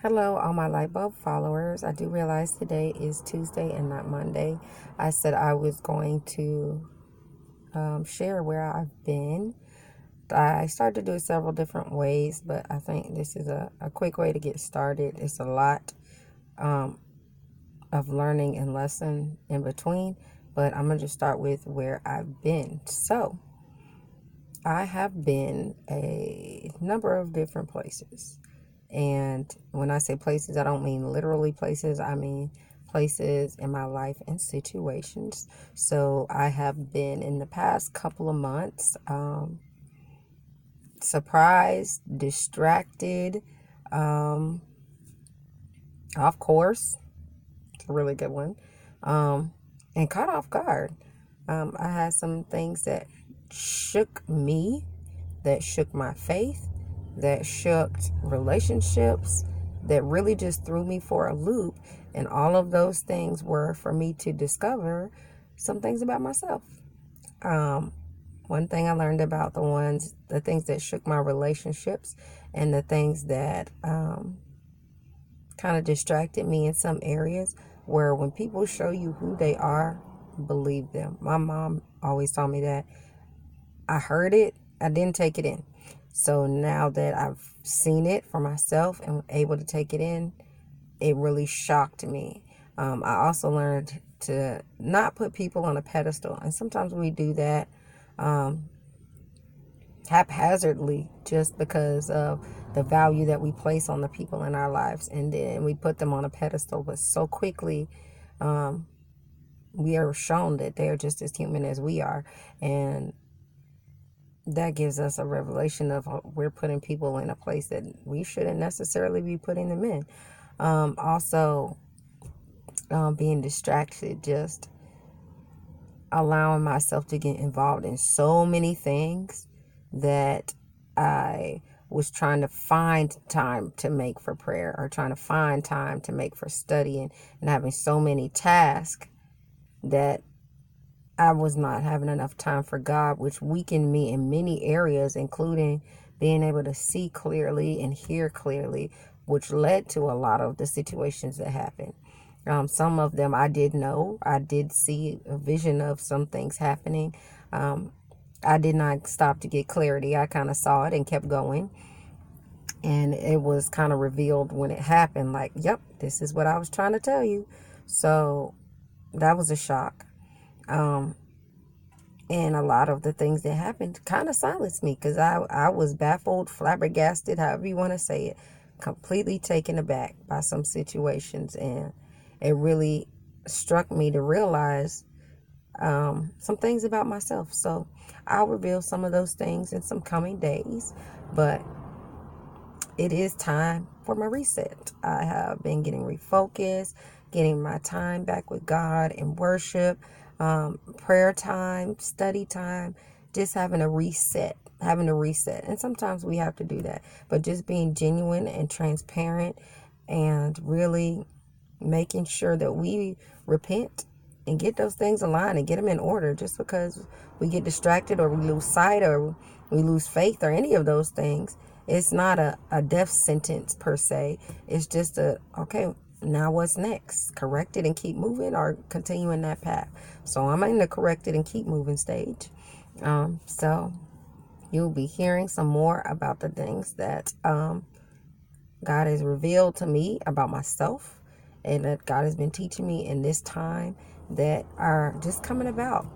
Hello, all my light bulb followers. I do realize today is Tuesday and not Monday. I said I was going to share where I've been. I started to do it several different ways, but I think this is a quick way to get started. It's a lot of learning and lesson in between, but I'm going to just start with where I've been. So, I have been a number of different places. And when I say places, I don't mean literally places. I mean places in my life and situations. So I have been in the past couple of months surprised, distracted, um, of course, it's a really good one, and caught off guard. I had some things that shook me, that shook my faith, that shook relationships, that really just threw me for a loop. And all of those things were for me to discover some things about myself. Um, One thing I learned about the things that shook my relationships and the things that kind of distracted me in some areas where when people show you who they are, believe them. My mom always told me that. I heard it, I didn't take it in. So now that I've seen it for myself and able to take it in, it really shocked me. I also learned to not put people on a pedestal. And sometimes we do that haphazardly just because of the value that we place on the people in our lives. And then we put them on a pedestal, but so quickly we are shown that they're just as human as we are. And that gives us a revelation of we're putting people in a place that we shouldn't necessarily be putting them in. Also, being distracted, just allowing myself to get involved in so many things that I was trying to find time to make for prayer or trying to find time to make for studying, and having so many tasks that I was not having enough time for God, which weakened me in many areas, including being able to see clearly and hear clearly, which led to a lot of the situations that happened. Some of them I did know. I did see a vision of some things happening. I did not stop to get clarity. I kind of saw it and kept going. And it was kind of revealed when it happened, like, yep, this is what I was trying to tell you. So that was a shock. And a lot of the things that happened kind of silenced me because I was baffled, flabbergasted, however you want to say it, completely taken aback by some situations. And it really struck me to realize some things about myself. So I'll reveal some of those things in some coming days. But it is time for my reset. I have been getting refocused, getting my time back with God in worship, prayer time, study time, just having a reset, And sometimes we have to do that, but just being genuine and transparent and really making sure that we repent and get those things aligned and get them in order. Just because we get distracted or we lose sight or we lose faith or any of those things, it's not a death sentence per se. It's just okay, now what's next? Correct it and keep moving, or continue in that path. So I'm in the correct it and keep moving stage. So you'll be hearing some more about the things that God has revealed to me about myself and that God has been teaching me in this time that are just coming about.